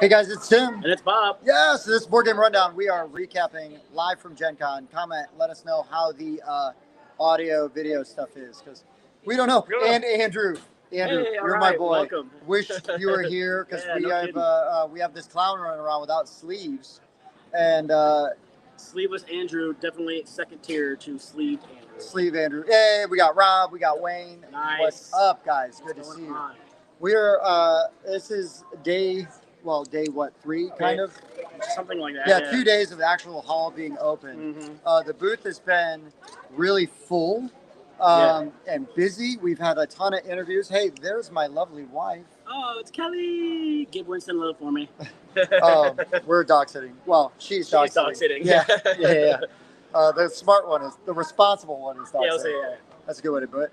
Hey guys, it's Tim. And it's Bob. Yes, this is Board Game Rundown. We are recapping live from Gen Con. Comment, let us know how the audio, video stuff is, because we don't know. And Andrew, Hey, you're my boy. Welcome. Wish you were here, because we have this clown running around without sleeves. And Sleeveless Andrew, definitely second tier to sleeved Andrew. Sleeve Andrew. Hey, we got Rob, we got Wayne. Nice. What's up, guys? Good to see you. We're this is day what, 3 kind of? Something like that. Yeah, 2 days of the actual hall being open. Mm-hmm. The booth has been really full and busy. We've had a ton of interviews. Hey, there's my lovely wife. Oh, it's Kelly. Give Winston a little for me. We're dog sitting. Well, she's dog sitting. Yeah. The smart one is, the responsible one is dog sitting. Yeah. That's a good way to put it.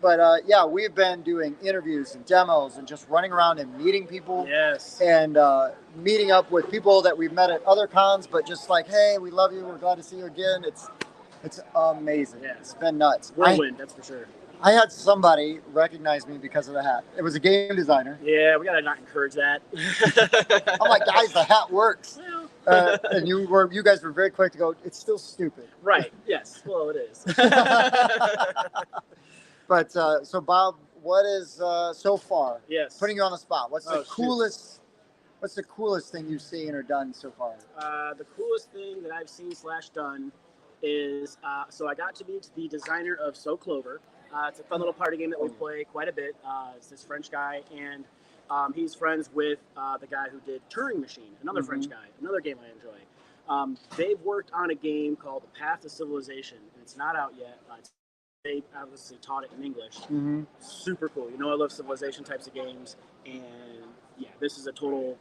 But yeah, we've been doing interviews and demos and just running around and meeting people. Yes. And meeting up with people that we've met at other cons, but just like, hey, we love you. We're glad to see you again. It's amazing. Yeah. It's been nuts. Whirlwind, that's for sure. I had somebody recognize me because of the hat. It was a game designer. Yeah, we gotta not encourage that. I'm like, guys, the hat works. And you guys were very quick to go, it's still stupid. Right. Yes. Well, it is. But so Bob, what is so far? Yes. Putting you on the spot. What's the coolest thing you've seen or done so far? The coolest thing that I've seen / done is so I got to meet the designer of So Clover. It's a fun little party game that we play quite a bit. It's this French guy, and he's friends with the guy who did Turing Machine, another French guy, another game I enjoy. They've worked on a game called The Path to Civilization, and it's not out yet. They obviously taught it in English. Super cool. You know, I love civilization types of games, and yeah, this is a total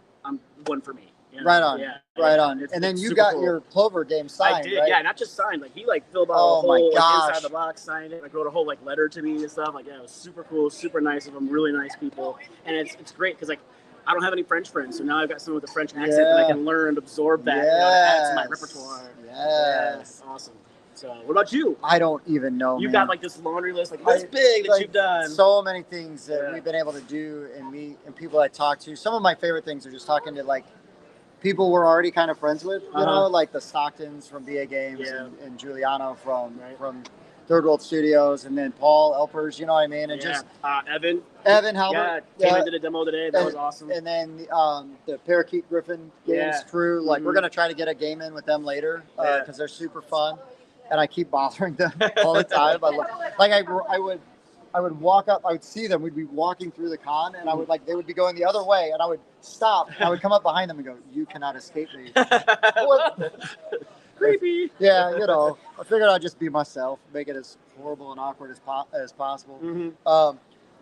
one for me. You know? Right on. Yeah, right on. And then you got your Clover game signed, I did, right? Yeah, not just signed. Like he filled out a whole inside the box, signed it. Wrote a whole letter to me and stuff. Like, yeah, it was super cool, super nice of them, really nice people, and it's great because I don't have any French friends, so now I've got someone with a French accent that I can learn and absorb that, add to my repertoire. Yes. Awesome. So, what about you? I don't even know. You've got this laundry list, this big that you've done. So many things that we've been able to do and meet and people I talk to. Some of my favorite things are just talking to people we're already kind of friends with, you know, like the Stocktons from BA Games and Giuliano from Third World Studios, and then Paul Elpers, you know what I mean? And just Evan Halbert. Came and did a demo today. That was awesome. And then the Parakeet Griffin Games crew, we're going to try to get a game in with them later because they're super fun. And I keep bothering them all the time. I would walk up, I would see them, we'd be walking through the con, and they would be going the other way, and I would stop, and I would come up behind them and go, you cannot escape me. Creepy. Yeah, you know, I figured I'd just be myself, make it as horrible and awkward as possible.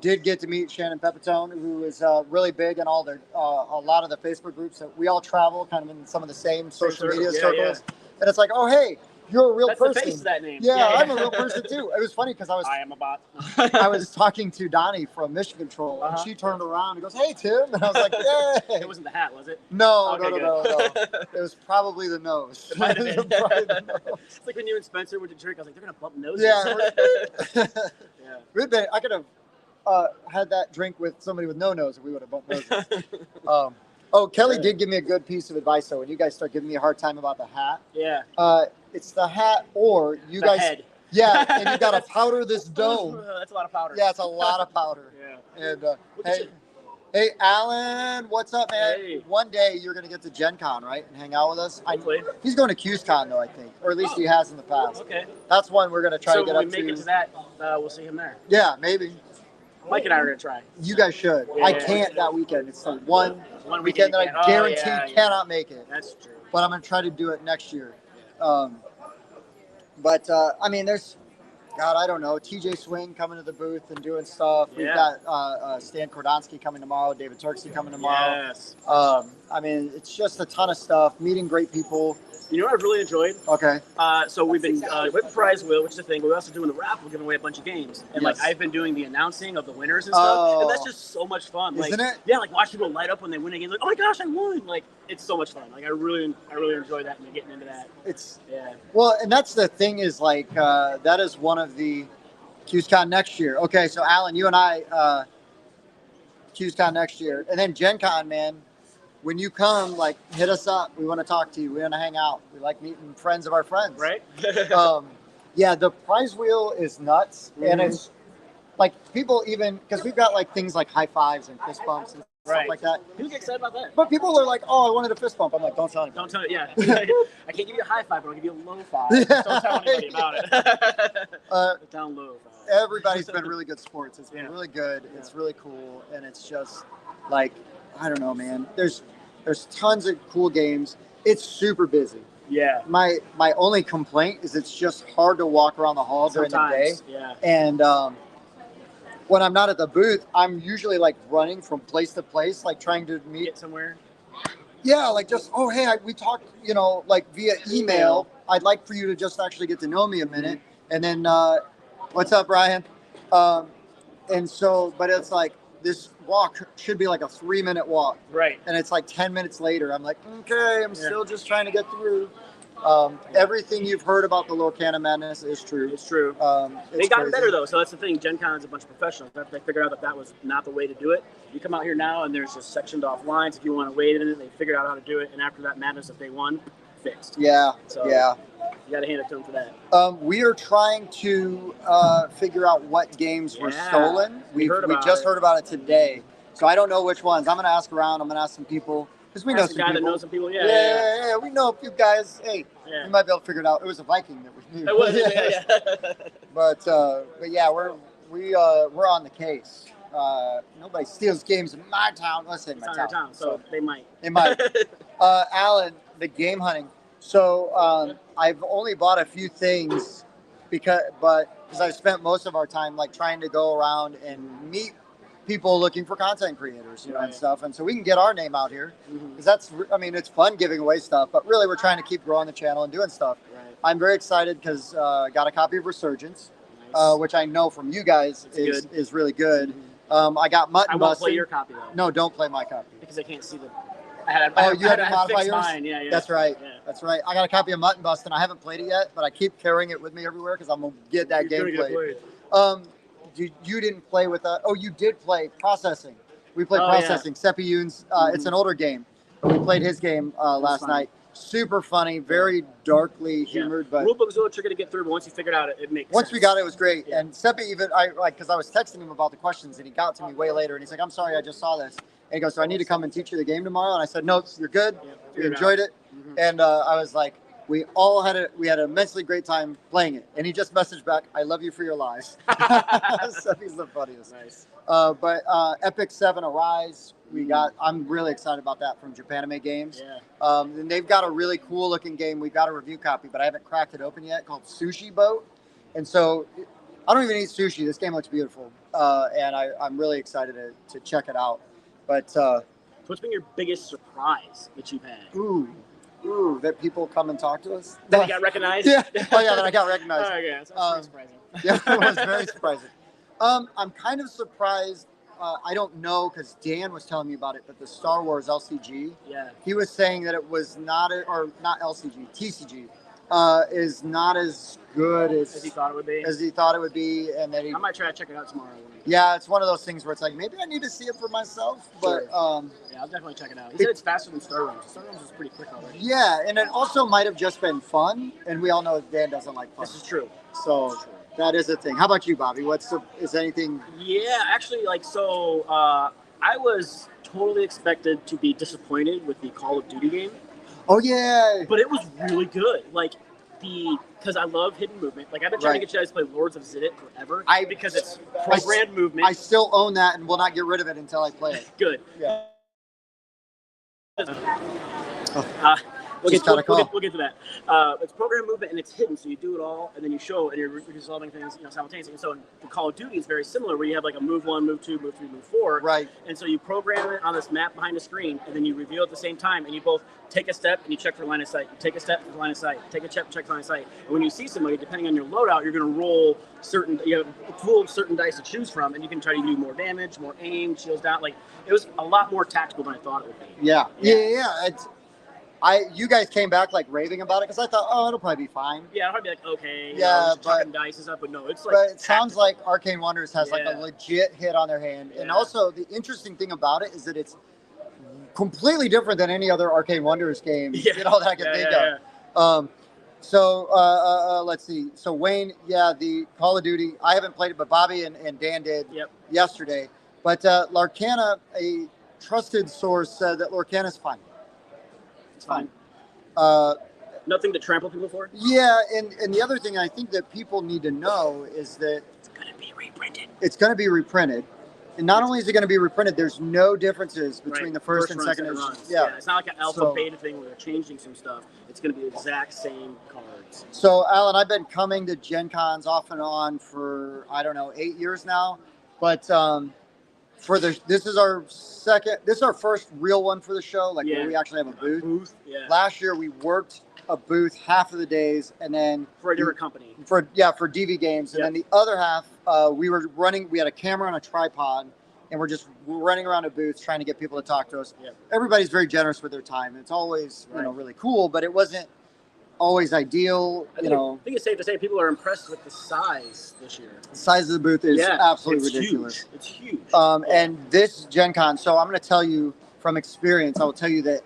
Did get to meet Shannon Pepitone, who is really big in all a lot of the Facebook groups. So we all travel kind of in some of the same social media circles. And it's like, oh, hey, you're a real person. That's the face of that name. Yeah, I'm a real person too. It was funny because I am a bot. I was talking to Donnie from Mission Control, and she turned around and goes, "Hey, Tim," and I was like, "Yay!" It wasn't the hat, was it? No. It was probably the nose. It might have been. It's like when you and Spencer went to drink. I was like, they're gonna bump noses. Yeah. I could have had that drink with somebody with no nose if we would have bumped noses. Kelly did give me a good piece of advice though. When you guys start giving me a hard time about the hat, it's the hat or you guys. Head. Yeah, and you got to powder this dome. That's a lot of powder. Yeah, it's a lot of powder. And hey, Alan, what's up, man? Hey. One day you're gonna get to Gen Con, right, and hang out with us. Hopefully. He's going to QSCon though, I think, or at least he has in the past. Okay. That's one we're gonna try to get up to. So when we make it to that, we'll see him there. Yeah, maybe. Mike and I are gonna try. You guys should. I can't that weekend. It's the one weekend that I guarantee cannot make it. That's true. But I'm gonna try to do it next year. But I mean, there's, God, I don't know, TJ Swing coming to the booth and doing stuff. We've got Stan Kordonsky coming tomorrow, David Turksey coming tomorrow. Yes. I mean, it's just a ton of stuff, meeting great people. You know what I've really enjoyed? Okay. So we've been with prize wheel, which is the thing. We're also doing the raffle. We're giving away a bunch of games, and I've been doing the announcing of the winners and stuff, and that's just so much fun. Isn't it? Yeah, watch people light up when they win a game. Like, oh my gosh, I won! It's so much fun. I really enjoy that and getting into that. Well, and that's the thing is that is one of the QSCon next year. Okay, so Alan, you and I QsCon next year. And then Gen Con, man, when you come, like, hit us up. We want to talk to you. We want to hang out. We like meeting friends of our friends. Right? Yeah, the prize wheel is nuts. And it's like people even, because we've got like things like high fives and fist bumps and stuff like that. People get excited about that. But people are like, oh, I wanted a fist bump. I'm like, don't tell anybody. Don't tell it, yeah. I can't give you a high five, but I'll give you a low five. Just don't tell anybody about it. Down low. Everybody's been really good sports. It's been really good. Yeah. It's really cool. And it's just like, I don't know, man. There's tons of cool games. It's super busy. Yeah. My only complaint is it's just hard to walk around the hall during the day. Yeah. And when I'm not at the booth, I'm usually like running from place to place, like trying to meet Get somewhere. Yeah, like just, oh, hey, we talked, like via email. I'd like for you to just actually get to know me a minute. And then, what's up, Ryan? And so, but it's like, this walk should be like a 3-minute walk. Right. And it's like 10 minutes later, I'm like, okay, I'm still just trying to get through. Everything you've heard about the Lorcana Madness is true. It's true. They got better, though. So that's the thing. Gen Con is a bunch of professionals. They figured out that was not the way to do it. You come out here now, and there's just sectioned off lines. If you want to wait in it, they figured out how to do it. And after that madness of day one, fixed. Yeah, so yeah. You got to hand it to them for that. We are trying to figure out what games were stolen. We just heard about it today. So I don't know which ones. I'm going to ask around. I'm going to ask some people. Because we know some people. That knows some people. Yeah. We know a few guys. Hey, we might be able to figure it out. It was a Viking that we knew. It was, yeah. But yeah, we're on the case. Nobody steals games in my town. Let's say my town. So they might. They might. Alan, the game hunting. So I've only bought a few things because I've spent most of our time like trying to go around and meet people looking for content creators, and stuff. And so we can get our name out here because it's fun giving away stuff, but really we're trying to keep growing the channel and doing stuff. Right. I'm very excited because I got a copy of Resurgence, which I know from you guys is really good. I got Mutton I won't Busting. Play your copy though. No, don't play my copy. Because I can't see the... you had to modify yours? Mine. Yeah. That's right. Yeah. That's right. I got a copy of Mutton Busting. I haven't played it yet, but I keep carrying it with me everywhere because I'm going to get that game played. You didn't play with that. Oh, you did play Processing. We played Processing. Yeah. Seppi Yoon's. It's an older game. We played his game last night. Super funny, very darkly humored. But rulebook was a little tricky to get through, but once you figured out it makes once sense. We got it, it was great. Yeah. And Seppi even, because I was texting him about the questions, and he got to me way later, and he's like, I'm sorry, I just saw this. And he goes, so I need to come and teach you the game tomorrow? And I said, no, you're good. Yeah, we enjoyed it. And I was like, we had an immensely great time playing it. And he just messaged back, I love you for your lies. Seppi's the funniest. Nice. But Epic 7 Arise, I'm really excited about that from Japanime Games. Yeah. And they've got a really cool looking game. We've got a review copy, but I haven't cracked it open yet, called Sushi Boat. And so I don't even eat sushi. This game looks beautiful. And I'm really excited to check it out. But what's been your biggest surprise that you've had? Ooh, that people come and talk to us. That you got recognized? Yeah. Oh, yeah, that I got recognized. Oh, yeah. That's surprising. Yeah, it was very surprising. I'm kind of surprised. I don't know because Dan was telling me about it, but the Star Wars LCG. Yeah. He was saying that it was not LCG, TCG. Is not as good as he thought it would be. And that I might try to check it out tomorrow. Yeah, it's one of those things where it's like maybe I need to see it for myself, but yeah, I'll definitely check it out. He said it's faster than Star Wars. Star Wars is pretty quick already. Yeah, and it also might have just been fun, and we all know Dan doesn't like fun. This is true. So that is a thing. How about you, Bobby? Is anything? Yeah, actually, I was totally expected to be disappointed with the Call of Duty game. Oh yeah, but it was really good. Because I love hidden movement. I've been trying to get you guys to play Lords of Zidit forever. Because it's programmed movement. I still own that and will not get rid of it until I play it. Good. Yeah. We'll get to that. It's program movement and it's hidden, so you do it all, and then you show, and you're resolving things simultaneously. And so in Call of Duty, it's very similar, where you have a move 1, move 2, move 3, move 4. Right. And so you program it on this map behind the screen, and then you reveal at the same time, and you both take a step and you check for line of sight. You take a step for line of sight. Take a step, check for line of sight. And when you see somebody, depending on your loadout, you're going to roll you have a pool of certain dice to choose from, and you can try to do more damage, more aim, shields down. It was a lot more tactical than I thought it would be. Yeah. you guys came back like raving about it because I thought, oh, it'll probably be fine. Yeah, I'll probably be like, okay, Yeah, just chucking but dice and stuff, but no, it's like. but it sounds tactical. like Arcane Wonders has like a Yeah. legit hit on their hand, and Yeah. also the interesting thing about it is that it's completely different than any other Arcane Wonders game, Yeah. you know, that I can think of. So let's see. So Wayne, yeah, the Call of Duty. I haven't played it, but Bobby and Dan did yesterday. But Lorcana, a trusted source, said that Lorcana's fine. It's fine. Nothing to trample people for. Yeah, and the other thing I think that people need to know is that it's going to be reprinted. It's going to be reprinted. And not only is it going to be reprinted, there's no differences between the first and second edition. Yeah, it's not like an alpha beta thing where they're changing some stuff. It's going to be the exact same cards. So, Alan, I've been coming to Gen Cons off and on for, I don't know, 8 years now. But this is our first real one for the show, like where we actually have a booth. Yeah. Last year we worked a booth half of the days, and then for a different company. For DV Games, and then the other half we had a camera on a tripod, and we're running around a booth trying to get people to talk to us. Everybody's very generous with their time. It's always really cool, but it wasn't always ideal. I think it's safe to say people are impressed with the size this year. The size of the booth is absolutely ridiculous. Huge. It's huge. And this Gen Con, so I'm going to tell you from experience, I will tell you that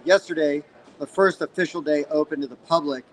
yesterday, the first official day open to the public,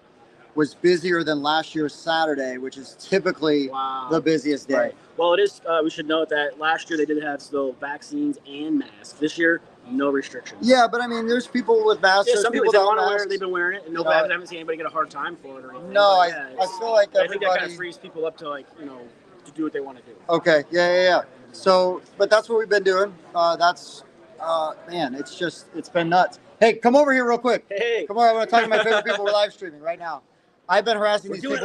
was busier than last year's Saturday, which is typically the busiest day. Right. Well, it is. We should note that last year they did have vaccines and masks. This year, no restrictions. Yeah, but I mean, there's people with masks. Yeah, some people don't want to wear it. They've been wearing it, and I haven't seen anybody get a hard time for it or anything. No, I feel like everybody. I think that kind of frees people up to to do what they want to do. Okay. Yeah. So, but that's what we've been doing. Man, it's been nuts. Hey, come over here real quick. Hey. Come over. I want to talk to my favorite people. We're live streaming right now. I've been harassing these people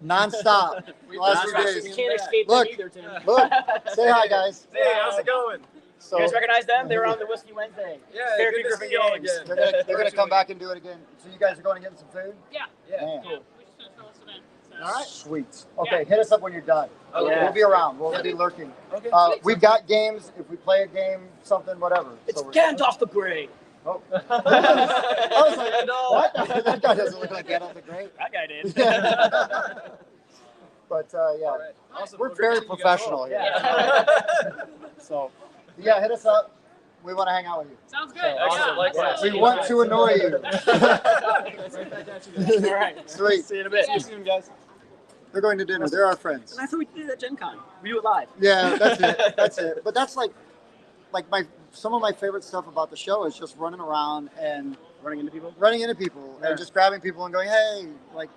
nonstop the last 2 days. You can't escape them either, Tim. Look, say hi, guys. Hey, how's it going? So, you guys recognize them? They were on the Whiskey Wednesday. Yeah, good to see you all again. They're gonna come back and do it again. So you guys are going to get some food? Yeah. Cool. We just finished this event. All right. Sweet. Okay, hit us up when you're done. Okay. We'll be around. We'll be lurking. Okay. We've got games. If we play a game, something, whatever. It's Gandalf the Grey. Oh. I was like, no. What? That guy doesn't look like Gandalf the Grey. That guy did. But yeah, right. Awesome. we're very professional here. So, yeah, hit us up. We want to hang out with you. Sounds good. Awesome. Likewise. We want to annoy you. All right. Sweet. See you in a bit. See you soon, guys. They're going to dinner. They're our friends. And that's what we did at Gen Con. We do it live. Yeah, that's it. But that's like some of my favorite stuff about the show is just running around and Running into people. and just grabbing people and going, hey, like,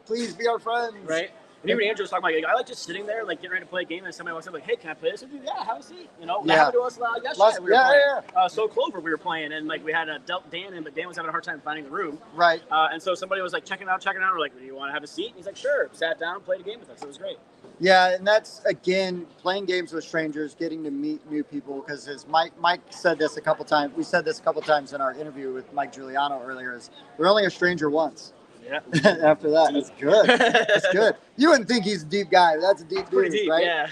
please be our friends. Right. And even Andrew was talking about, I like just sitting there, like getting ready to play a game, and somebody walks up, like, hey, can I play this with you? Yeah, have a seat. That happened to us yesterday. We were playing. So Clover, we were playing, and like we had dealt Dan in, but Dan was having a hard time finding the room. Right. And so somebody was like checking out. We're like, do you want to have a seat? And he's like, sure. Sat down, played a game with us. It was great. Yeah, and that's, again, playing games with strangers, getting to meet new people, because as Mike said this a couple times, we said this a couple times in our interview with Mike Giuliano earlier, is we're only a stranger once. Yeah. After that, it's good. It's good. You wouldn't think he's a deep guy, but that's a deep dude, deep, right?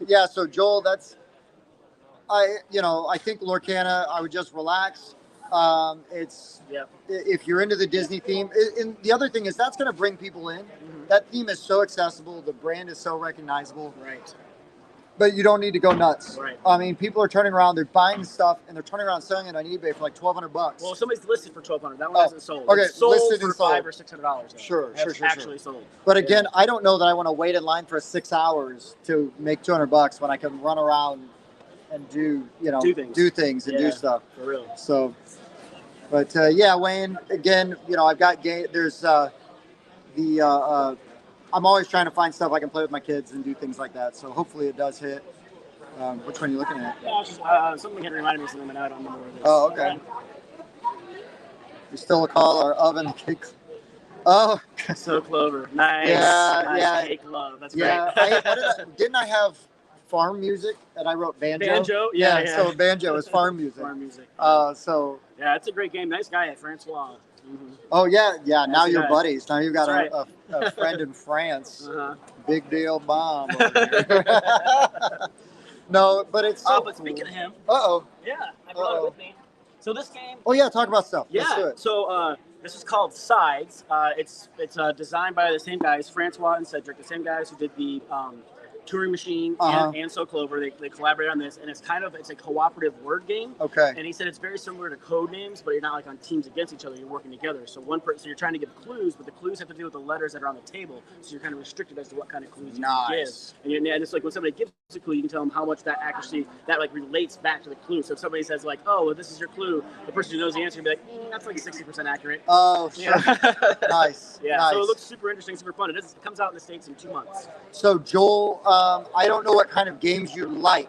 Yeah. So Joel, I think Lorcana, I would just relax. If you're into the Disney theme, and the other thing is that's going to bring people in. Mm-hmm. That theme is so accessible. The brand is so recognizable. Right. But you don't need to go nuts. Right. I mean, people are turning around, they're buying stuff, and they're turning around selling it on eBay for like $1,200. Well, somebody's listed for $1,200. That one hasn't sold. Okay, it's sold listed for and sold. $500 or $600. Sure. Actually sold. But again, I don't know that I want to wait in line for 6 hours to make $200 when I can run around and do things and do stuff. For real. So, but Wayne, again, I've got game. There's I'm always trying to find stuff I can play with my kids and do things like that. So hopefully it does hit. Which one are you looking at? Yeah, just, something had reminded me of something, and I don't remember what it is. Oh, okay. We still call our oven cake. Oh, so Clover. Nice. Yeah. Cake love. That's great. Didn't I have farm music and I wrote banjo? Banjo? Yeah. So banjo is farm music. Yeah, it's a great game. Nice guy at Francois. Mm-hmm. Oh, yeah. Now Nice you're guy. buddies. Now you've got That's a friend in France. Uh-huh. Big deal bomb over here. No, but it's so but speaking of him. Uh-oh. Yeah, I brought it with me. So this game. Oh yeah, talk about stuff. Let's do Yeah. it. So this is called Sides. It's designed by the same guys, Francois and Cedric, the same guys who did the Turing Machine and So Clover. They collaborate on this, and it's a cooperative word game. Okay. And he said it's very similar to code names, but you're not like on teams against each other. You're working together. So so you're trying to give clues, but the clues have to do with the letters that are on the table. So you're kind of restricted as to what kind of clues you can give. And it's like when somebody gives a clue, you can tell them how much that accuracy that like relates back to the clue. So if somebody says like, "Oh, well, this is your clue," the person who knows the answer will be like, "That's like 60% accurate." Oh, sure. Nice. Yeah. Nice. So it looks super interesting, super fun. It comes out in the States in 2 months. So Joel, I don't know what kind of games you like.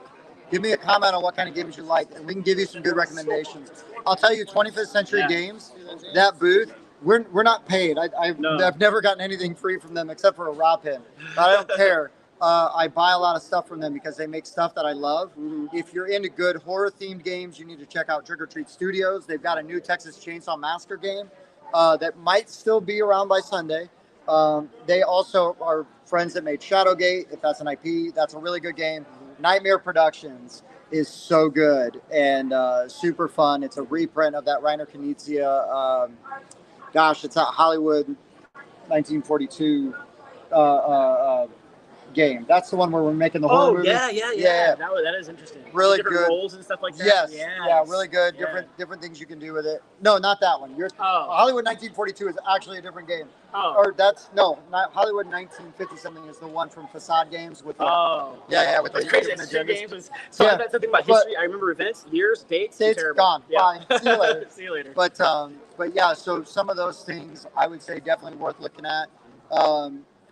Give me a comment on what kind of games you like, and we can give you some good recommendations. I'll tell you, 25th Century Games, that booth, we're not paid. I've never gotten anything free from them except for a raw pin, but I don't care. I buy a lot of stuff from them because they make stuff that I love. If you're into good horror-themed games, you need to check out Trick or Treat Studios. They've got a new Texas Chainsaw Massacre game that might still be around by Sunday. They also are friends that made Shadowgate. If that's an IP, that's a really good game. Nightmare Productions is so good and super fun. It's a reprint of that Reiner Knizia. It's at Hollywood 1942 game. That's the one where we're making the horror movie. Yeah. That is interesting. Really different good. roles and stuff like that. Yes. Yeah, really good. Different things you can do with it. No, not that one. Hollywood 1942 is actually a different game. Or not Hollywood 1950 something is the one from Facade Games with the, with the crazy. Games that's the thing about history. I remember events, years, dates. It's gone. Bye. See you later. See you later. But yeah, so some of those things I would say definitely worth looking at.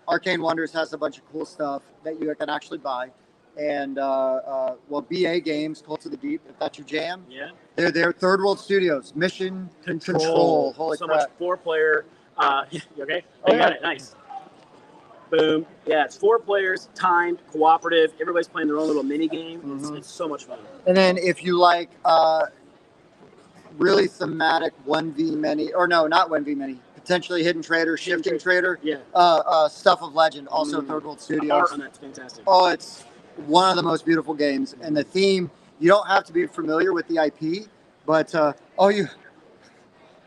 Arcane Wonders has a bunch of cool stuff that you can actually buy. And, BA Games, Cult of the Deep, if that's your jam. Yeah. They're Third World Studios, Mission Control. Holy crap. Much 4-player. You okay? Oh, you got it. Nice. Boom. Yeah, it's 4 players, timed, cooperative. Everybody's playing their own little mini game. It's so much fun. And then if you like really thematic 1v many, or no, not 1v many, potentially Hidden Trader, Shifting Trader, Stuff of Legend, also Third World Studios. Art on that's fantastic. Oh, it's one of the most beautiful games. And the theme, you don't have to be familiar with the IP, but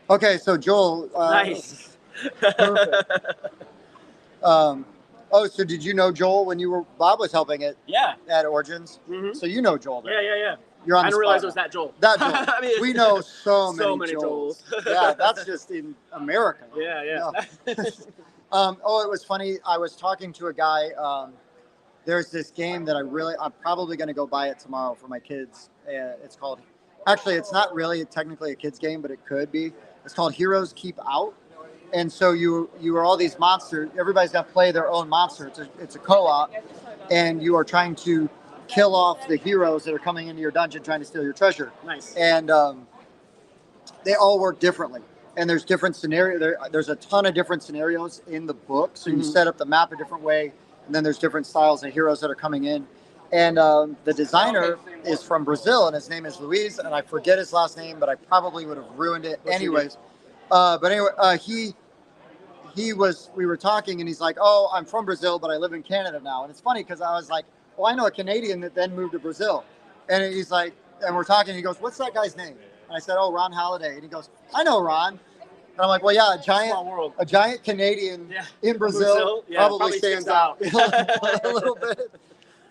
okay, so Joel. Nice. Perfect. So did you know Joel when Bob was helping it? Yeah. At Origins? So you know Joel then. Yeah. You're on I didn't realize it was that Joel. That Joel. I mean, we know so many Joels. Yeah, that's just in America. Yeah. No. It was funny. I was talking to a guy. There's this game that I'm probably going to go buy it tomorrow for my kids. It's called, actually, it's not really technically a kid's game, but it could be. It's called Heroes Keep Out. And so you are all these monsters. Everybody's got to play their own monster. It's a co-op, and you are trying to kill off the heroes that are coming into your dungeon trying to steal your treasure. Nice. And they all work differently. And there's different scenarios. There's a ton of different scenarios in the book. So you set up the map a different way, and then there's different styles of heroes that are coming in. And the designer is from Brazil, and his name is Luis, and I forget his last name, but I probably would have ruined it anyways. But anyway, we were talking, and he's like, "Oh, I'm from Brazil, but I live in Canada now." And it's funny because I was like, "Well, I know a Canadian that then moved to Brazil," and he's like, and we're talking. He goes, "What's that guy's name?" And I said, "Oh, Ron Halliday." And he goes, "I know Ron." And I'm like, "Well, yeah, a giant Canadian in Brazil probably stands out a little bit."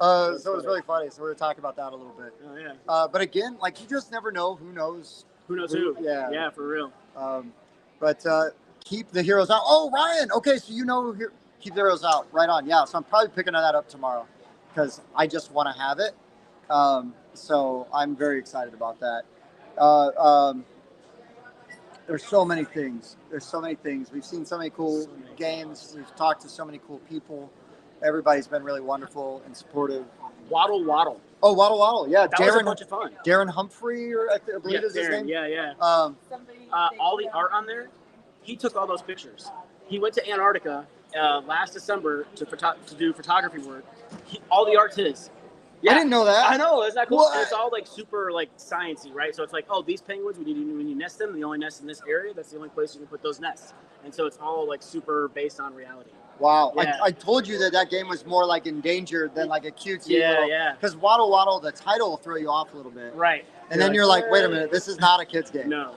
So it was really funny. So we were talking about that a little bit. Oh yeah. But again, like you just never know who knows. Who knows who? Yeah. Yeah, for real. But keep the heroes out. Oh, Ryan. Okay, so you know keep the heroes out. Right on. Yeah. So I'm probably picking that up tomorrow because I just want to have it. So I'm very excited about that. There's so many things. We've seen so many cool games. We've talked to so many cool people. Everybody's been really wonderful and supportive. Waddle. Oh, Waddle. Yeah, that was a bunch of fun. Darren Humphrey, or I believe is his name. Yeah. All the art on there, he took all those pictures. He went to Antarctica last December to do photography work. All the art's his. Yeah. I didn't know that. I know, isn't that cool? And it's all like super like sciencey, right? So it's like, oh, these penguins, when you nest them, they only nest in this area. That's the only place you can put those nests. And so it's all like super based on reality. Wow. Yeah. I told you that game was more like endangered than like a cutesy Yeah. Because Waddle, the title will throw you off a little bit. Right. And then you're like, wait a minute, this is not a kid's game. No.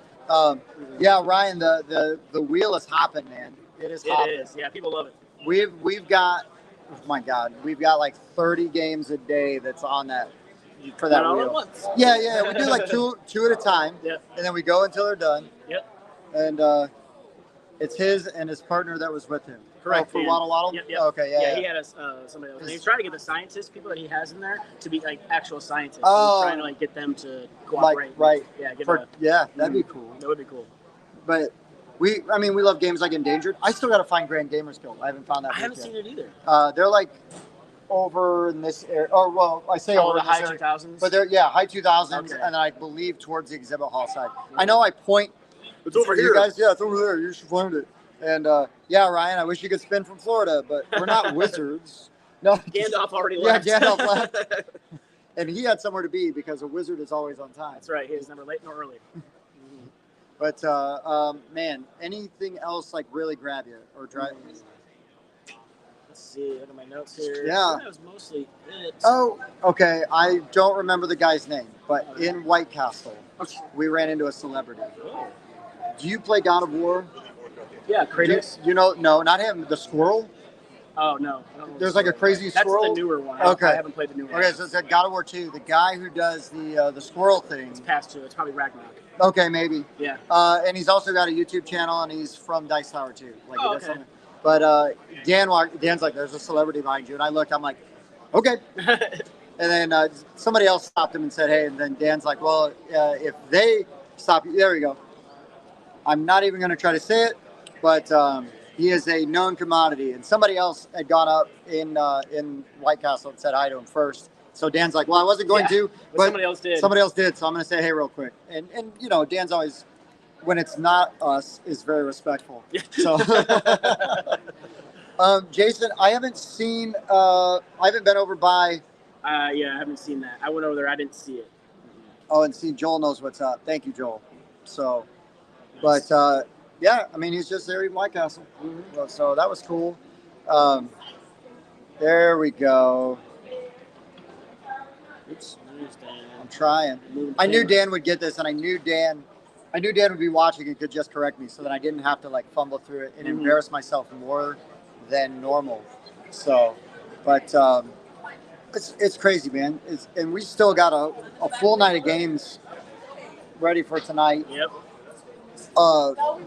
Yeah, Ryan, the wheel is hopping, man. It is hopping. It is. Yeah, people love it. We've got, oh my God, we've got like 30 games a day that's on that for that Not all wheel. at once. Yeah. We do like two at a time. Yep. And then we go until they're done. Yep. And it's his and his partner that was with him. Correct. Oh, for Waddle Waddle? Yep. Okay, yeah. He had somebody else. And he's trying to get the scientists, people that he has in there, to be like actual scientists. Oh. He's trying to like get them to cooperate. Like, right. Yeah, That'd be cool. That would be cool. But we love games like Endangered. I still got to find Grand Gamers Guild. I haven't found that. I haven't yet. seen it either. They're like over in this area. Oh, well, I say over the in this high area. 2000s. But they're high 2000s, Okay. and then I believe towards the exhibit hall side. I know I point. It's over you here. guys. Yeah, it's over there. You should find it. And yeah, Ryan, I wish you could spin from Florida, but we're not wizards. No, Gandalf already yeah, left. Gandalf left. And he had somewhere to be because a wizard is always on time. That's right. He is never late nor early. But man, anything else like really grab you or drive? Let's see. Look at my notes here. Yeah. That was mostly it. Oh, okay. I don't remember the guy's name, but in White Castle, we ran into a celebrity. Oh. Do you play God of War? Yeah, Kratos. You know, no, not him. The squirrel. Oh no. I don't know There's the like a story. crazy That's squirrel. the newer one. Okay. I haven't played the newer one. Okay, so it's at God of War 2. The guy who does the squirrel thing. It's past 2. It's probably Ragnarok. Okay, maybe. Yeah. And he's also got a YouTube channel, and he's from Dice Tower too. Like he does okay. something. But Dan's like, there's a celebrity behind you, and I look, I'm like, okay. And then somebody else stopped him and said, hey. And then Dan's like, well, if they stop you, there we go. I'm not even going to try to say it, but he is a known commodity. And somebody else had gone up in White Castle and said hi to him first. So Dan's like, well, I wasn't going to, but somebody else did. Somebody else did. So I'm going to say hey real quick. And you know, Dan's always, when it's not us, is very respectful. So, Jason, I haven't seen. I haven't been over by. Yeah, I haven't seen that. I went over there. I didn't see it. Oh, and see, Joel knows what's up. Thank you, Joel. So, Nice. but yeah, I mean, he's just there in White Castle. Well, so that was cool. There we go. Oops. I'm trying. I knew Dan would get this, and I knew Dan would be watching and could just correct me, so that I didn't have to like fumble through it and embarrass myself more than normal. So, but it's crazy, man. And we still got a full night of games ready for tonight. Yep.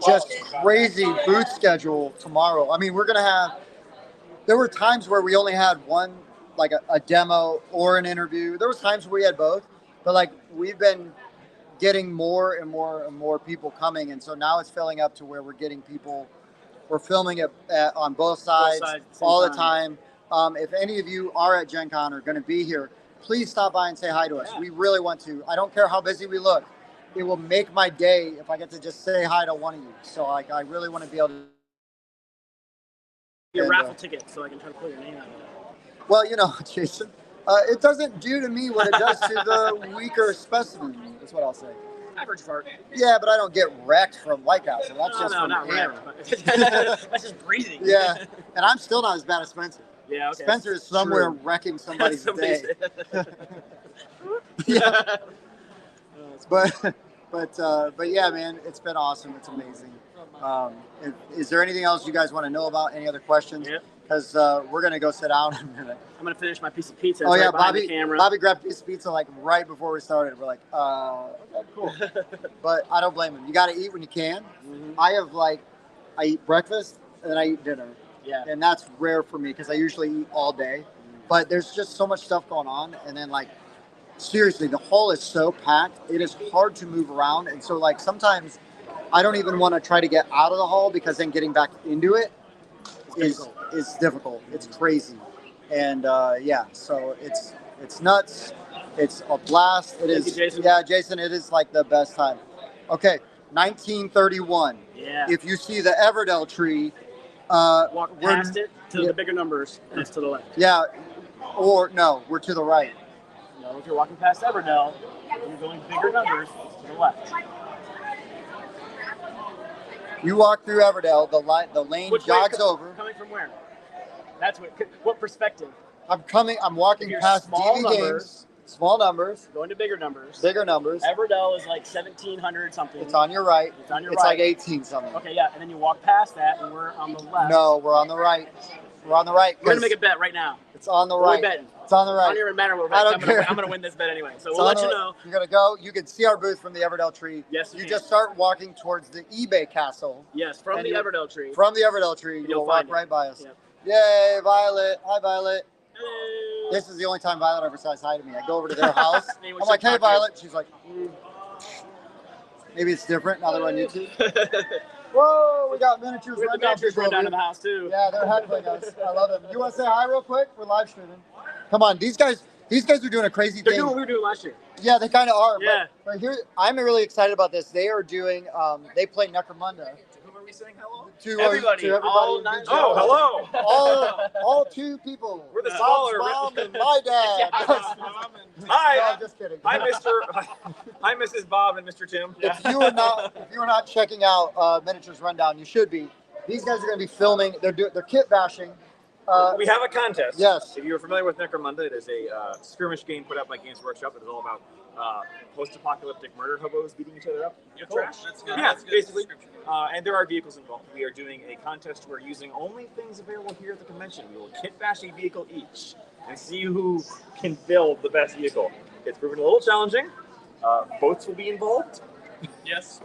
Just crazy booth schedule tomorrow. I mean, we're gonna have. There were times where we only had one, like a demo or an interview. There was times where we had both, but like we've been getting more and more and more people coming, and so now it's filling up to where we're getting people. We're filming it on both sides all the time. If any of you are at Gen Con or going to be here, please stop by and say hi to us. Yeah. We really want to. I don't care how busy we look. It will make my day if I get to just say hi to one of you. So like, I really want to be able to. Your raffle ticket, so I can try to pull your name out of it. Well, you know, Jason, it doesn't do to me what it does to the weaker specimen. That's what I'll say. Average fart. Yeah, but I don't get wrecked from White Castle. That's No, just from not air. wrecked. That's just breathing. Yeah, and I'm still not as bad as Spencer. Yeah, okay. Spencer is somewhere wrecking somebody's day. Yeah. But yeah, man, it's been awesome. It's amazing. Is there anything else you guys want to know about? Any other questions? Yep. Because we're gonna go sit down in a minute. I'm gonna finish my piece of pizza. Oh yeah, the camera. Bobby grabbed a piece of pizza like right before we started. We're like, okay, cool. But I don't blame him. You got to eat when you can. Mm-hmm. I eat breakfast and then I eat dinner. Yeah. And that's rare for me because I usually eat all day. Mm-hmm. But there's just so much stuff going on, and then like seriously, the hall is so packed. It is hard to move around, and so like sometimes I don't even want to try to get out of the hall because then getting back into it is difficult. It's crazy. And yeah, so it's nuts. It's a blast. It is. Jason. Yeah, Jason, it is like the best time. Okay, 1931. Yeah. If you see the Everdell tree, walk past it to the bigger numbers, and it's to the left. Yeah, or no, we're to the right. No, if you're walking past Everdell, and you're going bigger numbers, it's to the left. You walk through Everdell, the lane jogs over. Coming from where? That's what perspective? I'm walking past small DV numbers, Games. Small numbers, Going to bigger numbers. bigger numbers. Everdell is like 1,700 something. It's on your right. It's on your It's right. like 18 something. Okay, yeah, and then you walk past that, and we're on the left. No, we're on the right. We're on the right. We're gonna make a bet right now. It's on the What are right. we betting? It's on the I right. don't even matter what we're I betting. don't care. I'm gonna win this bet anyway. So It's we'll on let you the- know. You're gonna go. You can see our booth from the Everdell tree. Yes, You can. just start walking towards the eBay castle. Yes, from and the you- Everdell tree. From the Everdell tree, And you'll you'll walk find it. right by us. Yep. Yay, Violet! Hi, Violet. Hello. This is the only time Violet ever says hi to me. I go over to their house. Hey, I'm what's like, your hey, pocket? Violet. She's like, maybe it's different now that we're on YouTube. Whoa, we got miniatures We have the rundown miniatures people run down over to the here. house too. Yeah, they're heckling us. I love them. You want to say hi real quick? We're live streaming. Come on, these guys are doing a crazy They're thing. doing what we were doing last year. Yeah, they kind of are. Yeah. But here, I'm really excited about this. They are doing. They play Necromunda. Whom are we saying hello? To Everybody, to everybody all in nine- Beach Oh, Hill. hello. All two people. We're the Bob's smaller- mom and my dad. Hi. No, I'm just kidding. Hi, Hi, Mrs. Bob and Mr. Tim. If you are not checking out Miniatures Rundown, you should be. These guys are going to be filming. They're kit bashing. We have a contest. Yes. If you're familiar with Necromunda, it is a skirmish game put out by Games Workshop that is all about post-apocalyptic murder hobos beating each other up in trash. That's good. Yeah, That's good basically. description. And there are vehicles involved. We are doing a contest. We're using only things available here at the convention. We will kit bash a vehicle each and see who can build the best vehicle. It's proven a little challenging. Boats will be involved, Yes.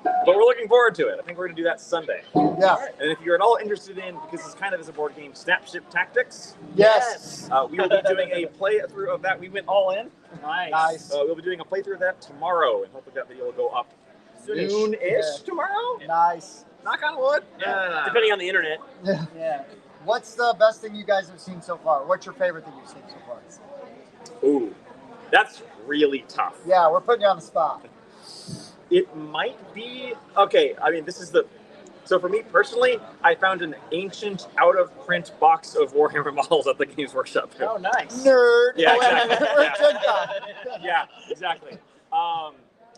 but we're looking forward to it. I think we're going to do that Sunday. Yeah. And if you're at all interested in, because it's kind of as a board game, Snapship Tactics, Yes. we will be doing a playthrough of that. We went all in. Nice. Nice. We'll be doing a playthrough of that tomorrow, and hopefully that video will go up Soonish. noon-ish Yeah. tomorrow. Nice. Knock on wood. Yeah. Depending on the internet. Yeah. Yeah. What's the best thing you guys have seen so far? What's your favorite thing you've seen so far? Ooh, that's really tough. Yeah, we're putting you on the spot. It might be okay. I mean, this is the. So for me personally, I found an ancient, out-of-print box of Warhammer models at the Games Workshop. Oh, nice. Nerd. Yeah, exactly. We're Yeah. Gencon. Yeah, exactly.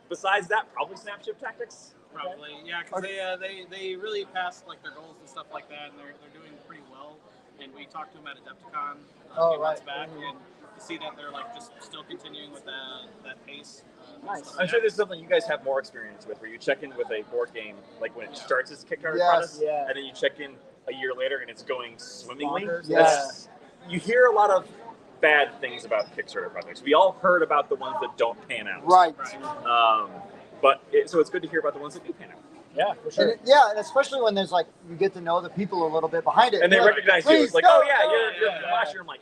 Besides that, probably Snapship Tactics. Probably, yeah, because they really passed like their goals and stuff like that, and they're doing pretty well. And we talked to them at Adepticon a few months back, and to see that they're like just still continuing with that pace. Nice. stuff I'm like sure that. there's something you guys have more experience with, where you check in with a board game, like when it starts as a Kickstarter Yes. process, Yeah. and then you check in a year later and it's going swimmingly. Bonkers. That's- You hear a lot of bad things about Kickstarter projects. We all heard about the ones that don't pan out. Right. Right. So it's good to hear about the ones that do pan out. Yeah, for And sure. and especially when there's like you get to know the people a little bit behind it. And they You're like, recognize you. "Please, It's like, go, oh yeah, go." you're yeah, from last year. I'm like,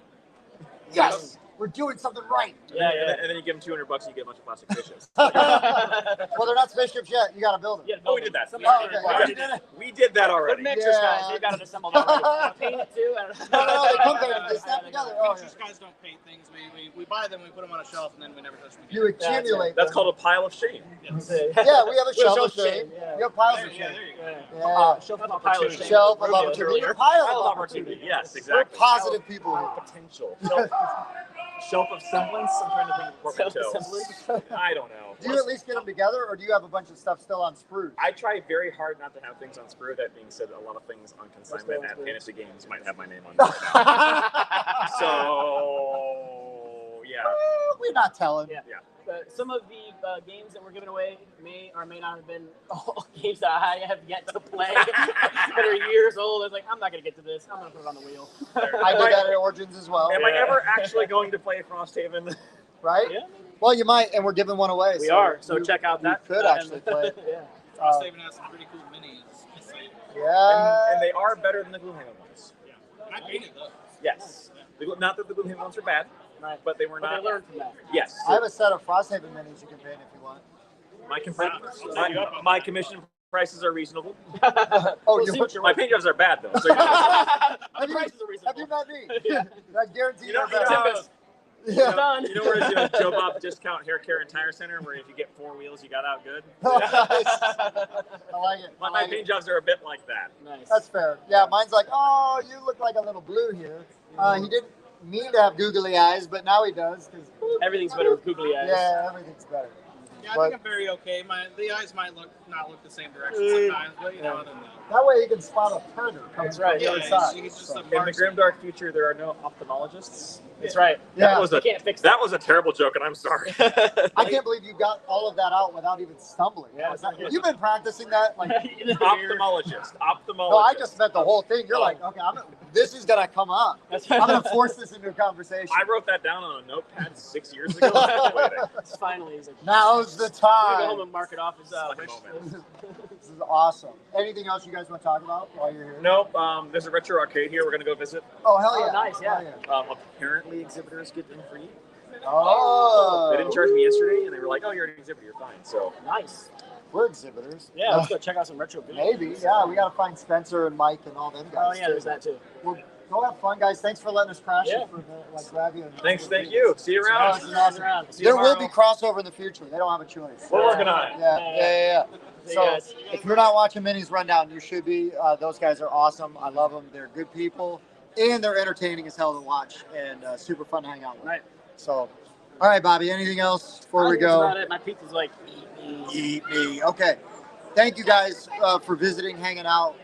Yes, we're doing something right. Yeah, yeah. And then you give them $200 and you get a bunch of plastic fishes. Well, they're not spaceships yet. You got to build them. Yeah, Oh, we did that. Somebody Oh, did it. okay. Already You did it. We did that Good already. mixers, Yeah. guys. They got it assembled already. Paint it too. No, they come together. They snap together. Oh, Miniatures guys don't paint things. We buy them, we put them on a shelf, and then we never touch them You again. accumulate. That's them. called a pile of shame. Yes. Yeah, we have a shelf of shelf shame. shame, yeah. We have piles of Yeah, shame. there you go. Yeah. Shelf of opportunity. Shelf of Yeah. opportunity. Yeah. Pile Pile of of opportunity. opportunity. Yes, We're exactly. positive people. Pile of potential. Shelf of semblance. I'm trying to think of portmanteau. Self-semblance. I don't know. Do you at least get them together, or do you have a bunch of stuff still on sprues? I try very hard not to have things on sprue. That being said, a lot of things on consignment on at sprue. Fantasy Games might have my name on it. So, yeah. We're not telling. Yeah. Some of the games that we're giving away may or may not have been all games that I have yet to play that are years old. I was like, I'm not going to get to this. I'm going to put it on the wheel. I did that at Origins as well. Am I ever actually going to play Frosthaven? Right? Yeah, Well, you might, and we're giving one away. we are. So you- check out you that. could actually play it. Yeah. Frosthaven has some pretty cool minis. I'll say. Yeah. And they are better than the Gloomhaven ones. Yeah. I painted those. Yes. Not that the Gloomhaven ones are bad, Right. but they were But not. they learned from that. Yes. I have a set of Frosthaven minis you can paint if you want. My commission prices are reasonable. Oh, We'll you see what you're My paint jobs are bad though. So have, The you, prices are have you reasonable. met me? Yeah. I guarantee You know, you're you better. know, Yeah. Done. you know where it's Joe Bob Discount Hair Care and Tire Center, where if you get 4 wheels, you got out good. Nice. I like it. I My like paint it. jobs are a bit like that. Nice. That's fair. Yeah, mine's like, oh, you look like a little blue here. He didn't mean to have googly eyes, but now he does. 'Cause, Everything's better with googly eyes. yeah, everything's better. Yeah, I But- think I'm very okay. The eyes might not look the same direction sometimes, but other than that. That way you can spot a predator coming That's right. from the Yeah, other side. he's just So- a In the marksman. grimdark future, there are no ophthalmologists. That's right. Yeah. That was They a can't fix that was a terrible joke, and I'm sorry. I can't believe you got all of that out without even stumbling. Yeah, Was that- you've been practicing that? Like, Ophthalmologist. no, I just meant the whole thing. You're like, okay, this is gonna come up. That's I'm gonna force this into a conversation. I wrote that down on a notepad 6 years ago. Finally, he's like, Now's the I'm gonna go home time. and mark it off as Lucky Rich. moment. This is awesome. Anything else you guys want to talk about while you're here? Nope. There's a retro arcade here. We're gonna go visit. Oh hell Oh, yeah! nice, yeah. Hell Apparently, exhibitors get in free. Oh, They didn't charge me yesterday, and they were like, "Oh, you're an exhibitor. You're fine." So Nice. we're exhibitors. Yeah, let's go check out some retro videos. Maybe. Yeah, we gotta find Spencer and Mike and all them guys. Oh yeah, too. there's that too. Well, go have fun, guys. Thanks for letting us crash Yeah. it for grab you. And thanks. Thank you. See you Oh, around. this is awesome. Around. See you There will tomorrow. be crossover in the future. They don't have a choice. We're working on it. Yeah. See you So guys. if you're not watching Minnie's Rundown, you should be. Those guys are awesome. I love them. They're good people, and they're entertaining as hell to watch, and super fun to hang out with. Right. So, all right, Bobby. Anything else before we I think that's go? about it. My pizza's is like, eat me. Eat me. Okay. Thank you guys for visiting, hanging out,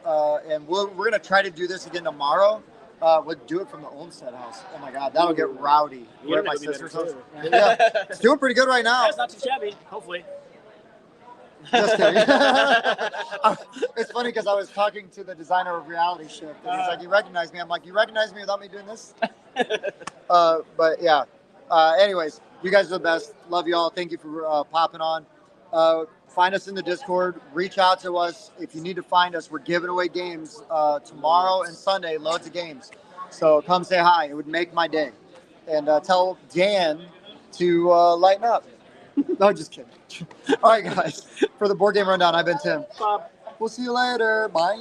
and we're gonna try to do this again tomorrow. We'll do it from the Olmsted house. Oh my God, that'll get rowdy. The We're at my internet would be sister's better, house. too. Yeah, it's doing pretty good right now. Yeah, it's not too shabby. Hopefully. Just kidding. It's funny because I was talking to the designer of Reality Shift, and he's like, "You recognize me?" I'm like, "You recognize me without me doing this?" But yeah. Anyways, you guys are the best. Love you all. Thank you for popping on. Find us in the Discord. Reach out to us if you need to find us. We're giving away games tomorrow and Sunday. Loads of games. So come say hi. It would make my day. And tell Dan to lighten up. No, just kidding. All right, guys. For the Board Game Rundown, I've been Tim. Bob. We'll see you later. Bye.